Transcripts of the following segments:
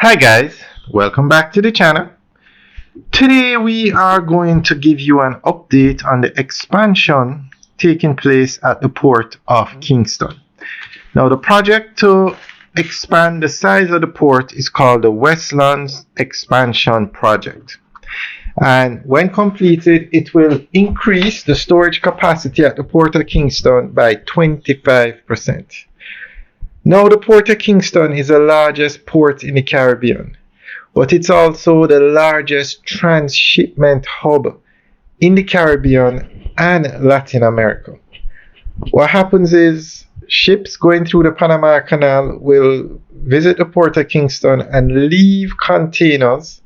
Hi guys, welcome back to the channel. Today we are going to give you an update on the expansion taking place at the port of Kingston. Now the project to expand the size of the port is called the Westlands Expansion Project. And when completed, it will increase the storage capacity at the port of Kingston by 25%. Now, the Port of Kingston is the largest port in the Caribbean, but it's also the largest transshipment hub in the Caribbean and Latin America. What happens is ships going through the Panama Canal will visit the Port of Kingston and leave containers,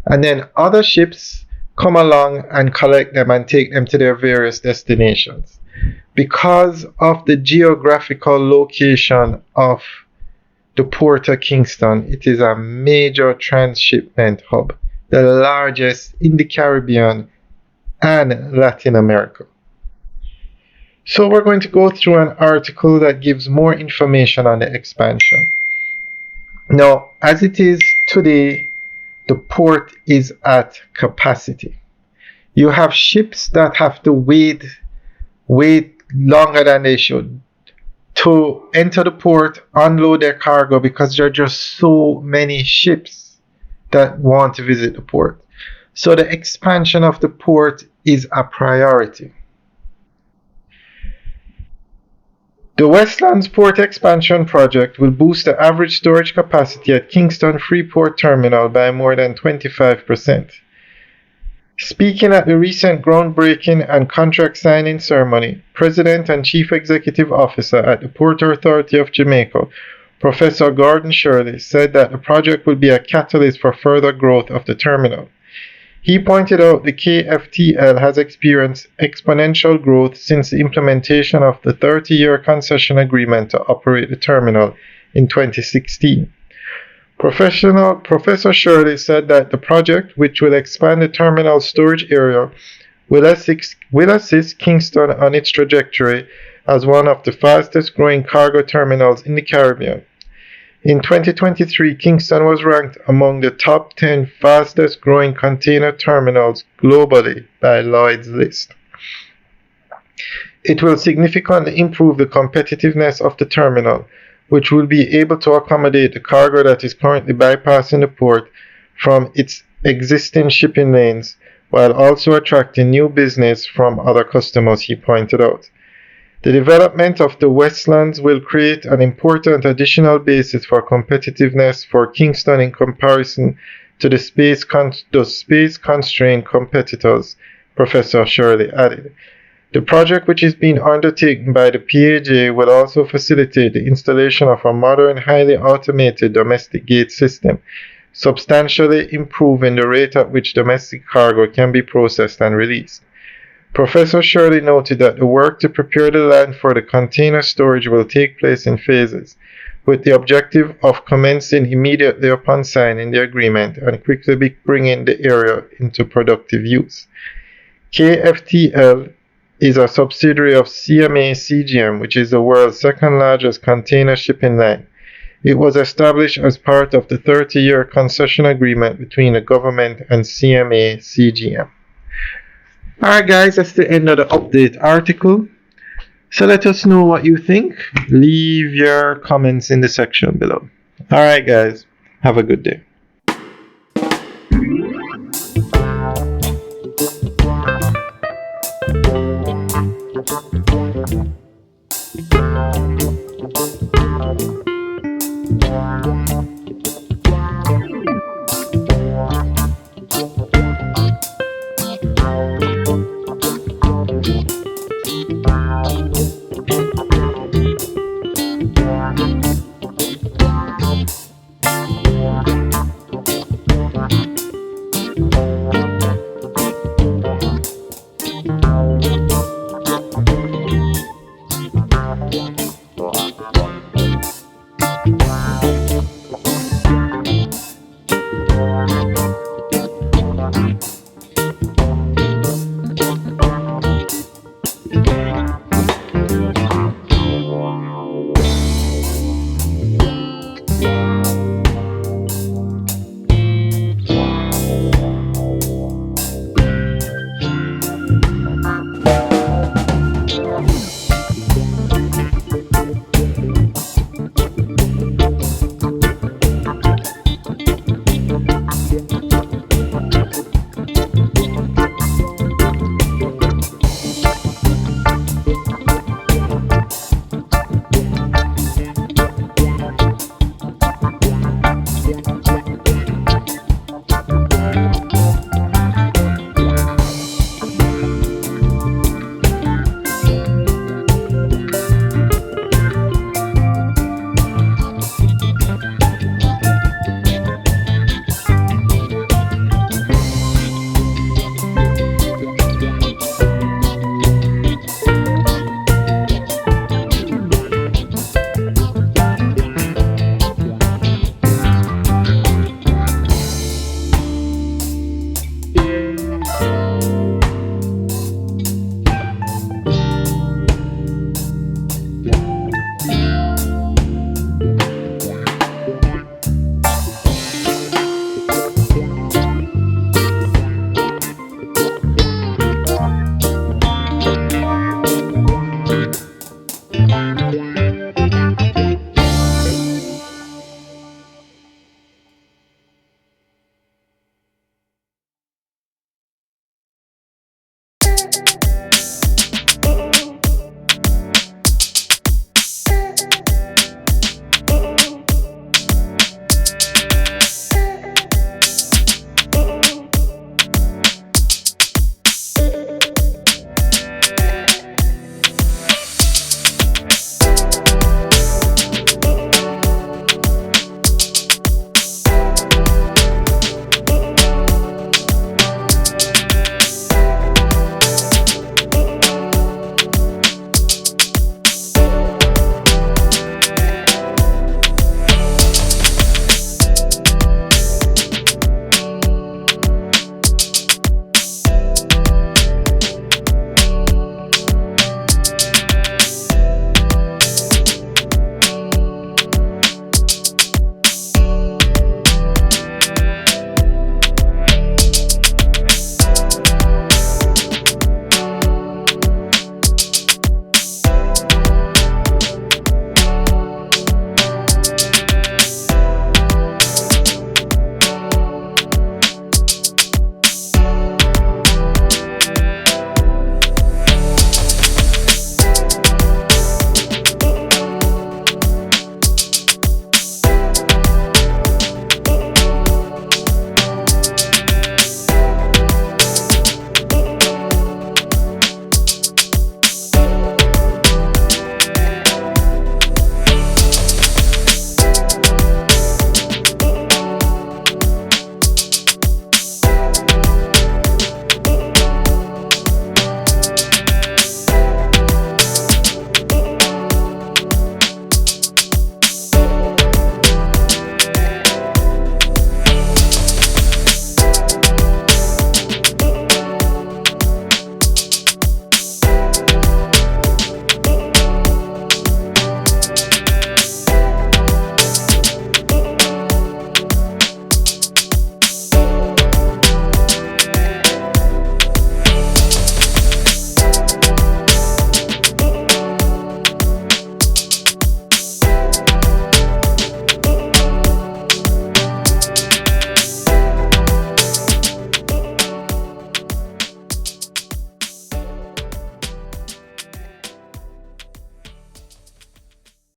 and then other ships come along and collect them and take them to their various destinations. Because of the geographical location of the Port of Kingston, it is a major transshipment hub, the largest in the Caribbean and Latin America. So we're going to go through an article that gives more information on the expansion. Now, as it is today, the port is at capacity. You have ships that have to wait longer than they should to enter the port, unload their cargo, because there are just so many ships that want to visit the port. So the expansion of the port is a priority. The Westlands Port Expansion Project will boost the average storage capacity at Kingston Freeport Terminal by more than 25%. Speaking at the recent groundbreaking and contract signing ceremony, President and Chief Executive Officer at the Port Authority of Jamaica, Professor Gordon Shirley, said that the project will be a catalyst for further growth of the terminal. He pointed out the KFTL has experienced exponential growth since the implementation of the 30-year concession agreement to operate the terminal in 2016. Professor Shirley said that the project, which will expand the terminal storage area, will assist Kingston on its trajectory as one of the fastest growing cargo terminals in the Caribbean. In 2023, Kingston was ranked among the top 10 fastest growing container terminals globally by Lloyd's List. It will significantly improve the competitiveness of the terminal, which will be able to accommodate the cargo that is currently bypassing the port from its existing shipping lanes, while also attracting new business from other customers, he pointed out. The development of the Westlands will create an important additional basis for competitiveness for Kingston in comparison to the space-constrained competitors, Professor Shirley added. The project, which is being undertaken by the PAJ, will also facilitate the installation of a modern, highly automated domestic gate system, substantially improving the rate at which domestic cargo can be processed and released. Professor Shirley noted that the work to prepare the land for the container storage will take place in phases, with the objective of commencing immediately upon signing the agreement and quickly bringing the area into productive use. KFTL is a subsidiary of CMA CGM, which is the world's second largest container shipping line. It was established as part of the 30-year concession agreement between the government and CMA CGM. Alright guys, that's the end of the update article. So let us know what you think. Leave your comments in the section below. Alright guys, have a good day.